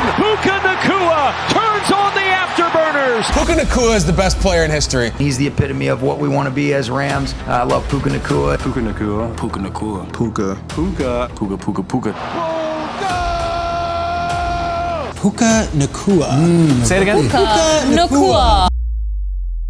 one. Puka Nacua turns on the afterburners. Puka Nacua is the best player in history. He's the epitome of what we want to be as Rams. I love Puka Nacua. Puka Nacua. Puka Nacua. Puka. Puka. Puka, Puka, Puka. Puka Nacua. Say it again. Puka Nacua.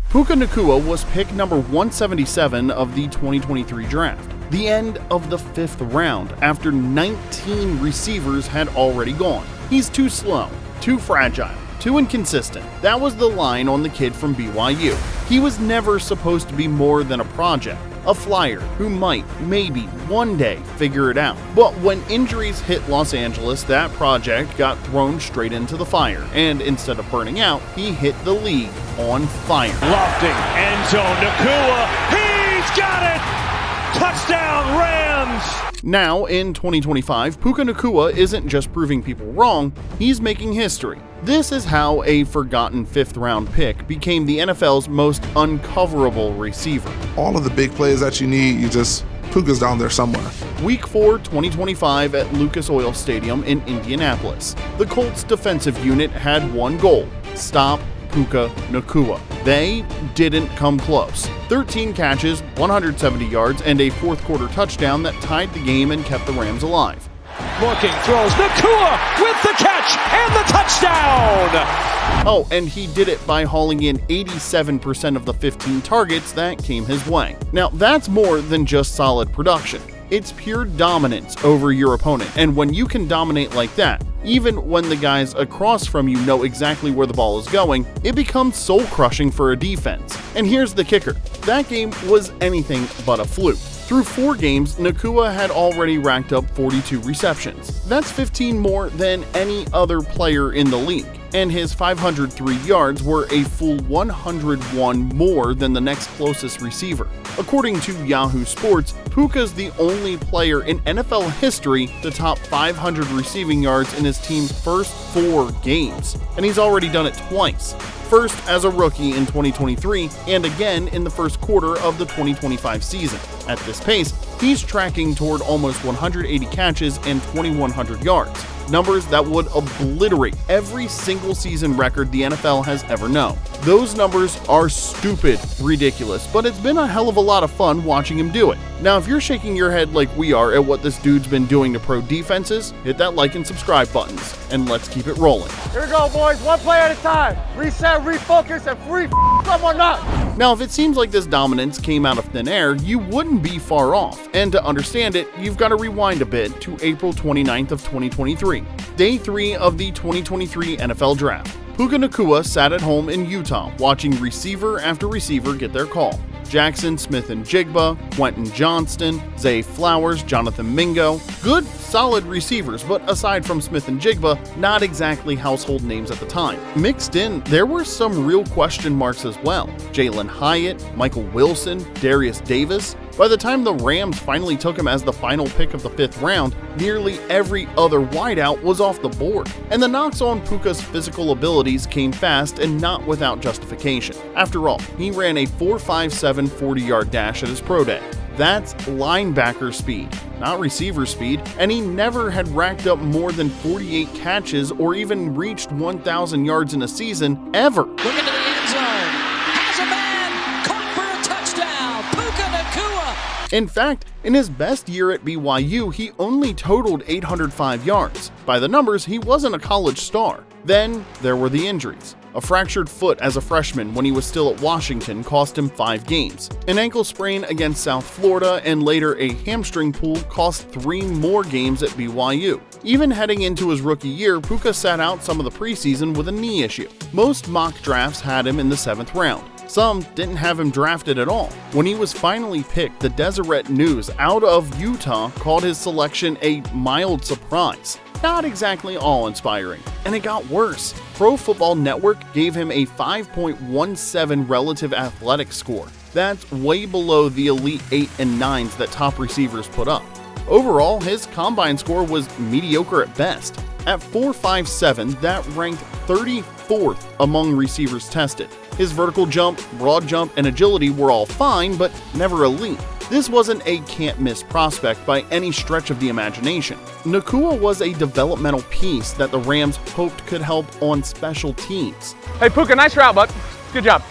Puka Nacua was pick number 177 of the 2023 draft. The end of the 5th round after 19 receivers had already gone. He's too slow, too fragile, too inconsistent. That was the line on the kid from BYU. He was never supposed to be more than a project, a flyer who might, maybe, one day figure it out. But when injuries hit Los Angeles, that project got thrown straight into the fire, and instead of burning out, he hit the league on fire. Lofting, end zone, Nacua, he's got it! Touchdown, Rams! Now, in 2025, Puka Nacua isn't just proving people wrong, he's making history. This is how a forgotten 5th round pick became the NFL's most uncoverable receiver. All of the big plays that you need, Puka's down there somewhere. Week 4, 2025 at Lucas Oil Stadium in Indianapolis. The Colts defensive unit had one goal: stop Puka Nacua. They didn't come close. 13 catches, 170 yards, and a 4th quarter touchdown that tied the game and kept the Rams alive. Looking, throws, Nacua with the catch and the touchdown! Oh, and he did it by hauling in 87% of the 15 targets that came his way. Now, that's more than just solid production. It's pure dominance over your opponent, and when you can dominate like that, even when the guys across from you know exactly where the ball is going, it becomes soul-crushing for a defense. And here's the kicker: that game was anything but a fluke. Through 4 games, Nacua had already racked up 42 receptions. That's 15 more than any other player in the league, and his 503 yards were a full 101 more than the next closest receiver. According to Yahoo Sports, Puka's the only player in NFL history to top 500 receiving yards in his team's first 4 games, and he's already done it twice. First as a rookie in 2023, and again in the first quarter of the 2025 season. At this pace, he's tracking toward almost 180 catches and 2,100 yards, numbers that would obliterate every single season record the NFL has ever known. Those numbers are stupid ridiculous, but it's been a hell of a lot of fun watching him do it. Now, if you're shaking your head like we are at what this dude's been doing to pro defenses, hit that like and subscribe buttons, and let's keep it rolling. Here we go, boys. One play at a time. Reset, refocus, and free someone up. Now, if it seems like this dominance came out of thin air, you wouldn't be far off. And to understand it, you've got to rewind a bit to April 29th of 2023, day 3 of the 2023 NFL Draft. Puka Nacua sat at home in Utah, watching receiver after receiver get their call. Jackson Smith-Njigba, Quentin Johnston, Zay Flowers, Jonathan Mingo. Good, solid receivers, but aside from Smith-Njigba, not exactly household names at the time. Mixed in, there were some real question marks as well. Jalen Hyatt, Michael Wilson, Darius Davis. By the time the Rams finally took him as the final pick of the 5th round, nearly every other wideout was off the board. And the knocks on Puka's physical abilities came fast and not without justification. After all, he ran a 4.57 40-yard dash at his pro day. That's linebacker speed, not receiver speed, and he never had racked up more than 48 catches or even reached 1,000 yards in a season ever. Look into the end zone. Has a man. Caught for a touchdown. Puka Nacua. In fact, in his best year at BYU, he only totaled 805 yards. By the numbers, he wasn't a college star. Then there were the injuries. A fractured foot as a freshman when he was still at Washington cost him 5 games. An ankle sprain against South Florida and later a hamstring pull cost 3 more games at BYU. Even heading into his rookie year, Puka sat out some of the preseason with a knee issue. Most mock drafts had him in the 7th round. Some didn't have him drafted at all. When he was finally picked, the Deseret News out of Utah called his selection a mild surprise. Not exactly awe-inspiring. And it got worse. Pro Football Network gave him a 5.17 relative athletic score. That's way below the elite 8 and 9s that top receivers put up. Overall, his combine score was mediocre at best. At 4.57, that ranked 34th among receivers tested. His vertical jump, broad jump, and agility were all fine, but never elite. This wasn't a can't-miss prospect by any stretch of the imagination. Nacua was a developmental piece that the Rams hoped could help on special teams. Hey, Puka, nice route, bud. Good job.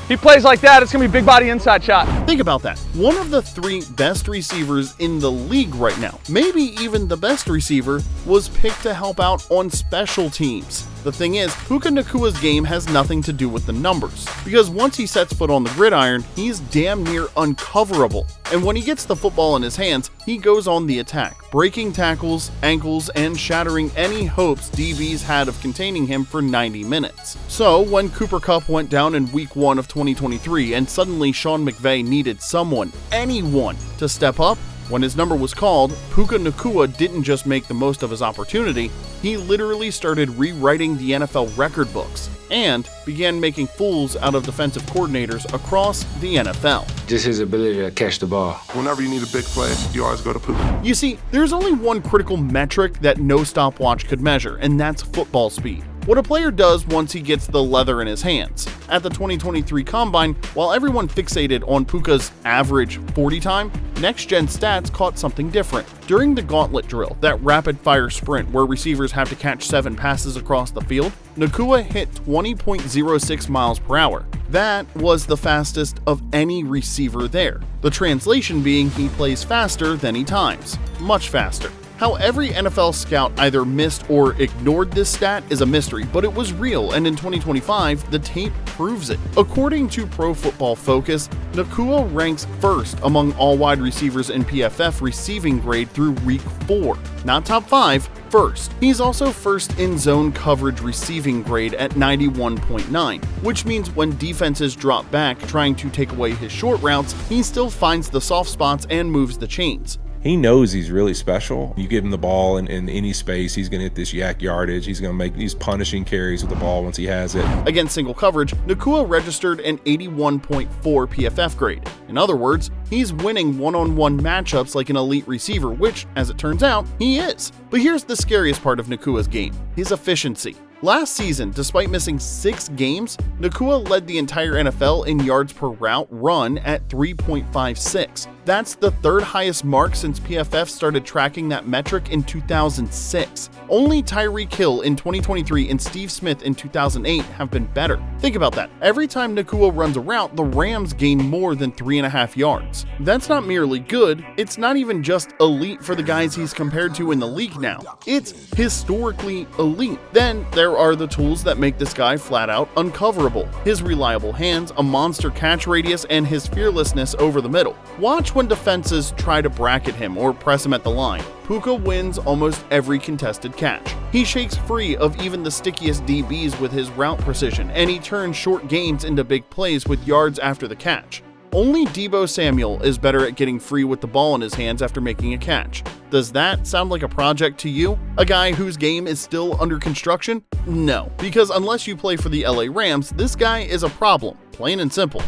He plays like that, it's going to be big body inside shot. Think about that. One of the 3 best receivers in the league right now, maybe even the best receiver, was picked to help out on special teams. The thing is, Puka Nacua's game has nothing to do with the numbers, because once he sets foot on the gridiron, he's damn near uncoverable. And when he gets the football in his hands, he goes on the attack, breaking tackles, ankles, and shattering any hopes DBs had of containing him for 90 minutes. So, when Cooper Kupp went down in Week 1 of 2023 and suddenly Sean McVay needed someone, anyone, to step up, when his number was called, Puka Nacua didn't just make the most of his opportunity, he literally started rewriting the NFL record books and began making fools out of defensive coordinators across the NFL. Just his ability to catch the ball. Whenever you need a big play, you always go to Puka. You see, there's only one critical metric that no stopwatch could measure, and that's football speed. What a player does once he gets the leather in his hands. At the 2023 Combine, while everyone fixated on Puka's average 40 time, next-gen stats caught something different. During the gauntlet drill, that rapid-fire sprint where receivers have to catch 7 passes across the field, Nacua hit 20.06 miles per hour. That was the fastest of any receiver there. The translation being he plays faster than he times. Much faster. How every NFL scout either missed or ignored this stat is a mystery, but it was real, and in 2025, the tape proves it. According to Pro Football Focus, Nacua ranks first among all wide receivers in PFF receiving grade through Week 4. Not top 5, first. He's also first in zone coverage receiving grade at 91.9, which means when defenses drop back trying to take away his short routes, he still finds the soft spots and moves the chains. He knows he's really special. You give him the ball in any space, he's going to hit this yak yardage. He's going to make these punishing carries with the ball once he has it. Against single coverage, Nacua registered an 81.4 PFF grade. In other words, he's winning one-on-one matchups like an elite receiver, which, as it turns out, he is. But here's the scariest part of Nacua's game, his efficiency. Last season, despite missing 6 games, Nacua led the entire NFL in yards per route run at 3.56. That's the 3rd highest mark since PFF started tracking that metric in 2006. Only Tyreek Hill in 2023 and Steve Smith in 2008 have been better. Think about that. Every time Nacua runs a route, the Rams gain more than 3.5 yards. That's not merely good, it's not even just elite for the guys he's compared to in the league now. It's historically elite. Then there are the tools that make this guy flat out uncoverable. His reliable hands, a monster catch radius, and his fearlessness over the middle. Watch when defenses try to bracket him or press him at the line. Puka wins almost every contested catch. He shakes free of even the stickiest DBs with his route precision, and he turns short gains into big plays with yards after the catch. Only Deebo Samuel is better at getting free with the ball in his hands after making a catch. Does that sound like a project to you? A guy whose game is still under construction? No, because unless you play for the LA Rams, this guy is a problem, plain and simple.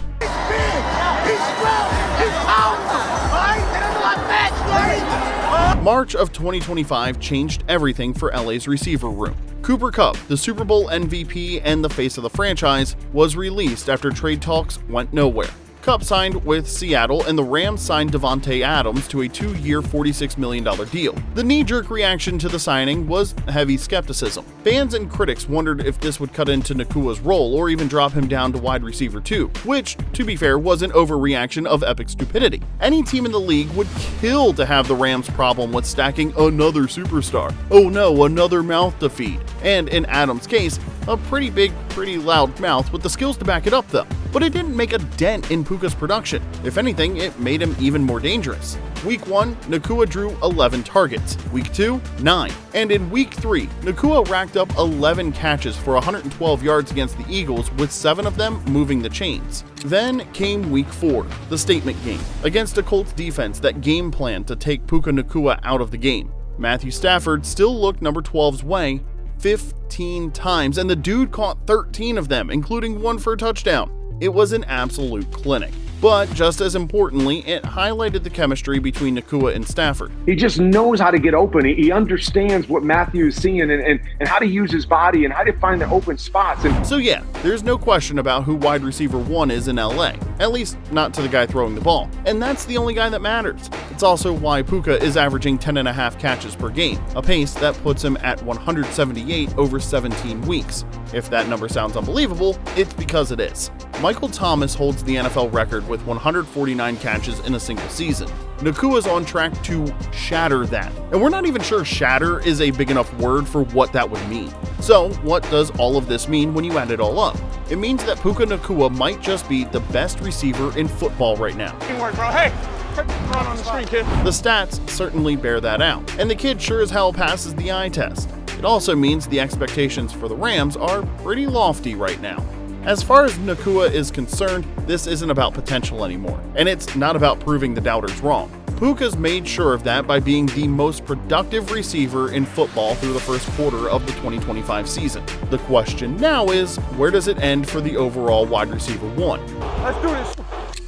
March of 2025 changed everything for LA's receiver room. Cooper Kupp, the Super Bowl MVP and the face of the franchise, was released after trade talks went nowhere. Kupp signed with Seattle, and the Rams signed Davante Adams to a 2-year, $46 million deal. The knee-jerk reaction to the signing was heavy skepticism. Fans and critics wondered if this would cut into Nacua's role or even drop him down to wide receiver 2, which, to be fair, was an overreaction of epic stupidity. Any team in the league would kill to have the Rams' problem with stacking another superstar. Oh no, another mouth to feed. And in Adams' case, a pretty big, pretty loud mouth with the skills to back it up though. But it didn't make a dent in Puka's production. If anything, it made him even more dangerous. Week 1, Nacua drew 11 targets. Week 2, 9. And in Week 3, Nacua racked up 11 catches for 112 yards against the Eagles, with 7 of them moving the chains. Then came Week 4, the statement game, against a Colts defense that game planned to take Puka Nacua out of the game. Matthew Stafford still looked number 12's way 15 times, and the dude caught 13 of them, including 1 for a touchdown. It was an absolute clinic. But just as importantly, it highlighted the chemistry between Nacua and Stafford. He just knows how to get open. He understands what Matthew is seeing and how to use his body and how to find the open spots. And so yeah, there's no question about who wide receiver 1 is in LA, at least not to the guy throwing the ball. And that's the only guy that matters. It's also why Puka is averaging 10.5 catches per game, a pace that puts him at 178 over 17 weeks. If that number sounds unbelievable, it's because it is. Michael Thomas holds the NFL record with 149 catches in a single season. Nacua's on track to shatter that. And we're not even sure shatter is a big enough word for what that would mean. So what does all of this mean when you add it all up? It means that Puka Nacua might just be the best receiver in football right now. Teamwork, bro. Hey, run on the screen, kid. The stats certainly bear that out, and the kid sure as hell passes the eye test. It also means the expectations for the Rams are pretty lofty right now. As far as Nacua is concerned, this isn't about potential anymore, and it's not about proving the doubters wrong. Puka's made sure of that by being the most productive receiver in football through the first quarter of the 2025 season. The question now is, where does it end for the overall wide receiver 1? Let's do this.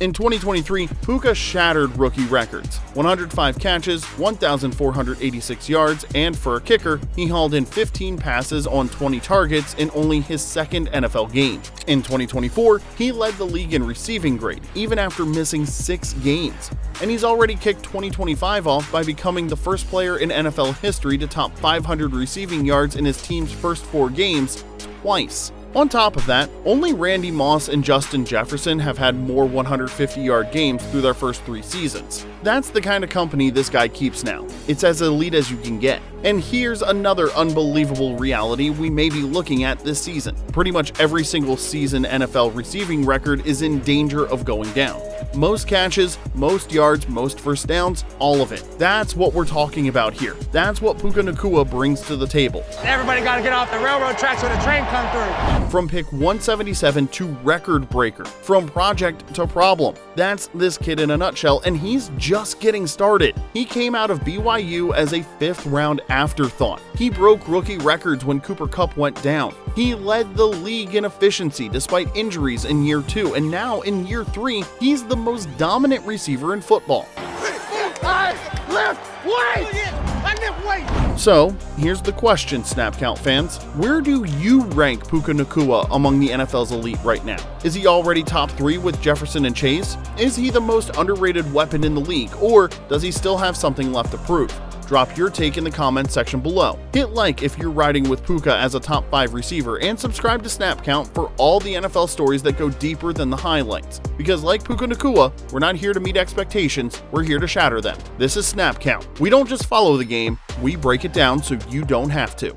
In 2023, Puka shattered rookie records: 105 catches, 1,486 yards, and for a kicker, he hauled in 15 passes on 20 targets in only his second NFL game. In 2024, he led the league in receiving grade, even after missing 6 games. And he's already kicked 2025 off by becoming the first player in NFL history to top 500 receiving yards in his team's first 4 games twice. On top of that, only Randy Moss and Justin Jefferson have had more 150-yard games through their first 3 seasons. That's the kind of company this guy keeps now. It's as elite as you can get. And here's another unbelievable reality we may be looking at this season. Pretty much every single season NFL receiving record is in danger of going down. Most catches, most yards, most first downs, all of it. That's what we're talking about here. That's what Puka Nacua brings to the table. Everybody got to get off the railroad tracks when the train comes through. From pick 177 to record breaker, from project to problem. That's this kid in a nutshell, and he's just getting started. He came out of BYU as a 5th-round afterthought. He broke rookie records when Cooper Kupp went down. He led the league in efficiency despite injuries in year 2, and now in year 3, he's the most dominant receiver in football. So, here's the question, Snap Count fans. Where do you rank Puka Nacua among the NFL's elite right now? Is he already top 3 with Jefferson and Chase? Is he the most underrated weapon in the league, or does he still have something left to prove? Drop your take in the comments section below. Hit like if you're riding with Puka as a top 5 receiver, and subscribe to Snap Count for all the NFL stories that go deeper than the highlights. Because like Puka Nacua, we're not here to meet expectations, we're here to shatter them. This is Snap Count. We don't just follow the game, we break it down so you don't have to.